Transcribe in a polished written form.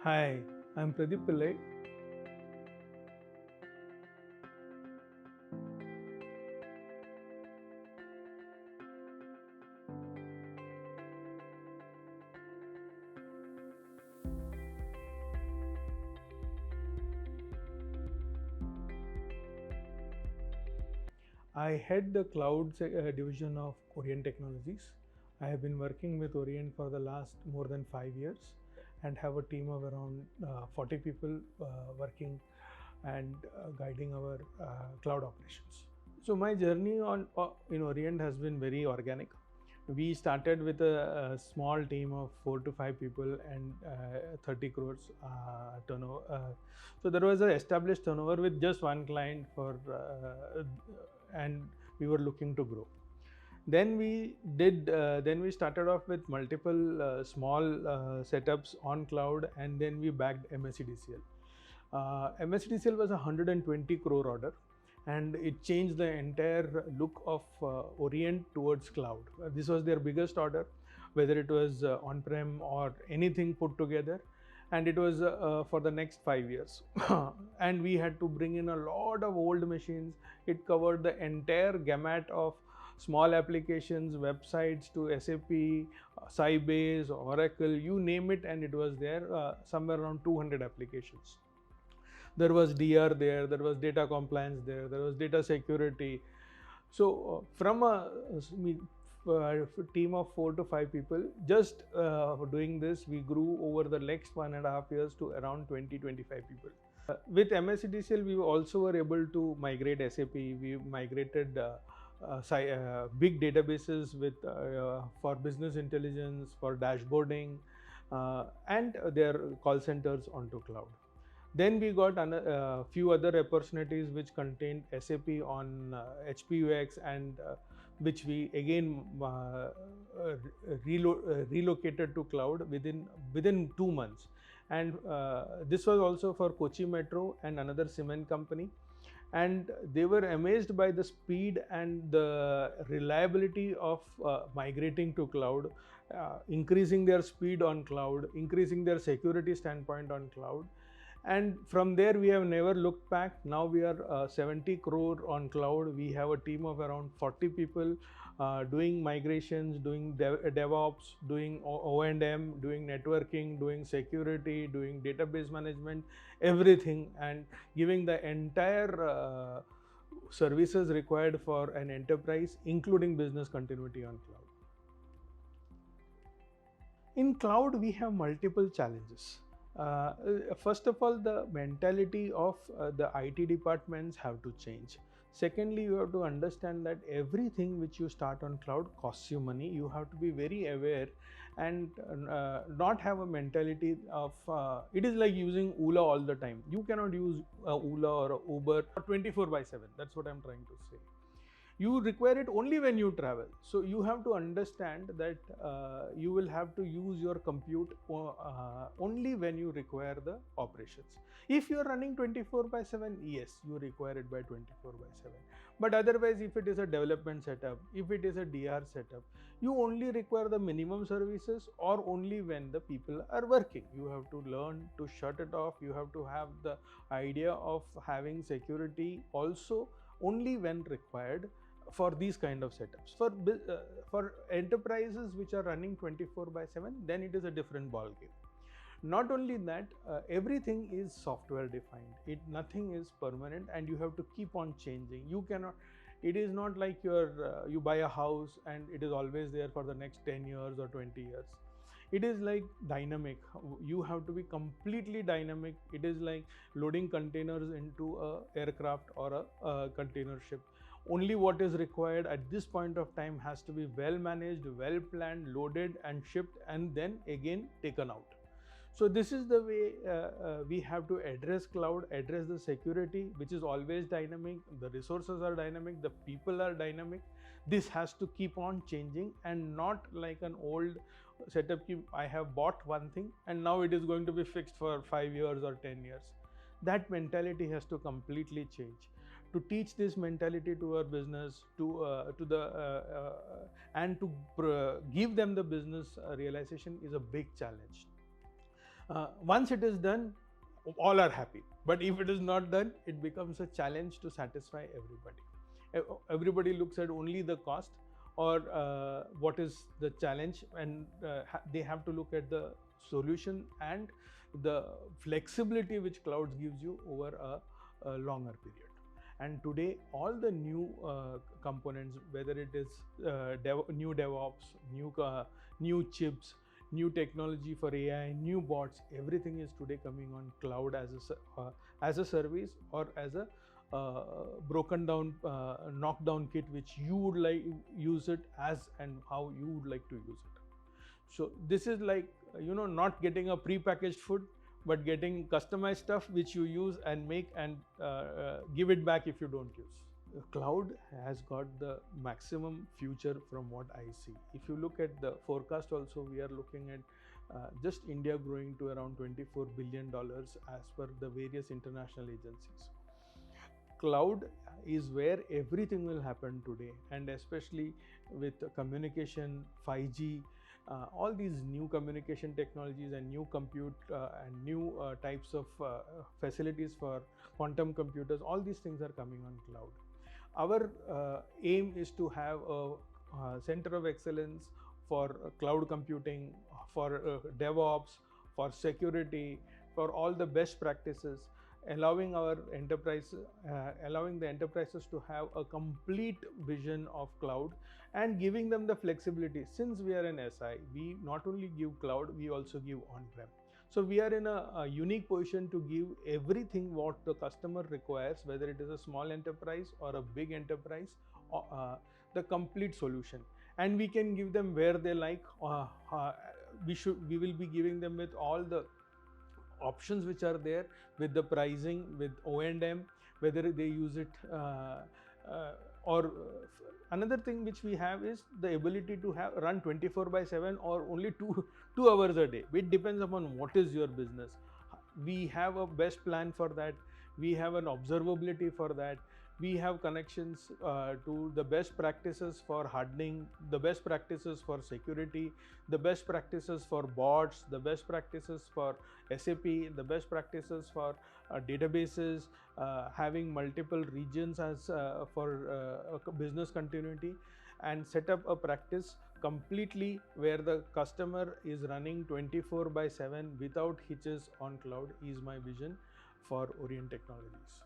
Hi, I'm Pradip Pillai. I head the cloud division of Orient Technologies. I have been working with Orient for the last more than 5 years and have a team of around 40 people working and guiding our cloud operations. So my journey on in Orient has been very organic. We started with a small team of 4 to 5 people and 30 crores turnover. So there was an established turnover with just one client and we were looking to grow. Then we started off with multiple small setups on cloud, and then we bagged MSCDCL. MSCDCL was a 120 crore order, and it changed the entire look of Orient towards cloud. This was their biggest order, whether it was on-prem or anything put together, and it was for the next 5 years. And we had to bring in a lot of old machines. It covered the entire gamut of small applications, websites to SAP, Sybase, Oracle, you name it, and it was there, somewhere around 200 applications. There was DR there was data compliance there was data security. So from a team of 4 to 5 people, just doing this, we grew over the next 1.5 years to around 20-25 people. With MSCDCL, we also were able to migrate SAP. We migrated big databases with for business intelligence, for dashboarding, and their call centers onto cloud. Then we got a few other opportunities which contained SAP on HPUX, and which we again relocated to cloud within 2 months. And this was also for Kochi Metro and another cement company. And they were amazed by the speed and the reliability of migrating to cloud, increasing their speed on cloud, increasing their security standpoint on cloud. And from there we have never looked back. Now we are 70 crore on cloud. We have a team of around 40 people doing migrations, doing DevOps, doing O&M, doing networking, doing security, doing database management, everything, and giving the entire services required for an enterprise, including business continuity on cloud. In cloud, we have multiple challenges. First of all, the mentality of the IT departments have to change. Secondly, you have to understand that everything which you start on cloud costs you money. You have to be very aware and not have a mentality of it is like using Ola all the time. You cannot use Ola or Uber 24/7. That's what I'm trying to say. You require it only when you travel. So you have to understand that you will have to use your compute only when you require the operations. If you are running 24/7, yes, you require it by 24/7. But otherwise, if it is a development setup, if it is a DR setup, you only require the minimum services or only when the people are working. You have to learn to shut it off. You have to have the idea of having security also only when required for these kind of setups. For enterprises which are running 24/7, then it is a different ball game. Not only that, everything is software defined. Nothing is permanent, and you have to keep on changing. You cannot. It is not like you buy a house and it is always there for the next 10 years or 20 years. It is like dynamic. You have to be completely dynamic. It is like loading containers into a aircraft or a container ship. Only what is required at this point of time has to be well managed, well planned, loaded and shipped, and then again taken out. So this is the way we have to address cloud, address the security, which is always dynamic. The resources are dynamic, the people are dynamic. This has to keep on changing, and not like an old setup. I have bought one thing and now it is going to be fixed for 5 years or 10 years. That mentality has to completely change. To teach this mentality to our business, and to give them the business realization is a big challenge. Once it is done, all are happy. But if it is not done, it becomes a challenge to satisfy everybody. Everybody looks at only the cost, or what is the challenge, and they have to look at the solution and the flexibility which clouds gives you over a longer period. And today all the new components, whether it is new DevOps, new chips, new technology for AI, new bots, everything is today coming on cloud as a service, or as a broken down knockdown kit, which you would like use it as, and how you would like to use it. So this is like, not getting a pre-packaged food, but getting customized stuff which you use and make, and give it back if you don't use. Cloud has got the maximum future from what I see. If you look at the forecast also, we are looking at just India growing to around $24 billion as per the various international agencies. Cloud is where everything will happen today, and especially with communication, 5G, all these new communication technologies and new compute and new types of facilities for quantum computers, all these things are coming on cloud. Our aim is to have a center of excellence for cloud computing, for DevOps, for security, for all the best practices, allowing our enterprise, allowing the enterprises to have a complete vision of cloud, and giving them the flexibility. Since we are an SI, we not only give cloud, we also give on-prem. So we are in a unique position to give everything what the customer requires, whether it is a small enterprise or a big enterprise, the complete solution. And we can give them where they like. We will be giving them with all the options which are there, with the pricing, with O&M, whether they use it or another thing which we have is the ability to have run 24/7 or only two hours a day. It depends upon what is your business. We have a best plan for that. We have an observability for that. We have connections to the best practices for hardening, the best practices for security, the best practices for bots, the best practices for SAP, the best practices for databases, having multiple regions as for business continuity, and set up a practice completely where the customer is running 24/7 without hitches on cloud is my vision for Orient Technologies.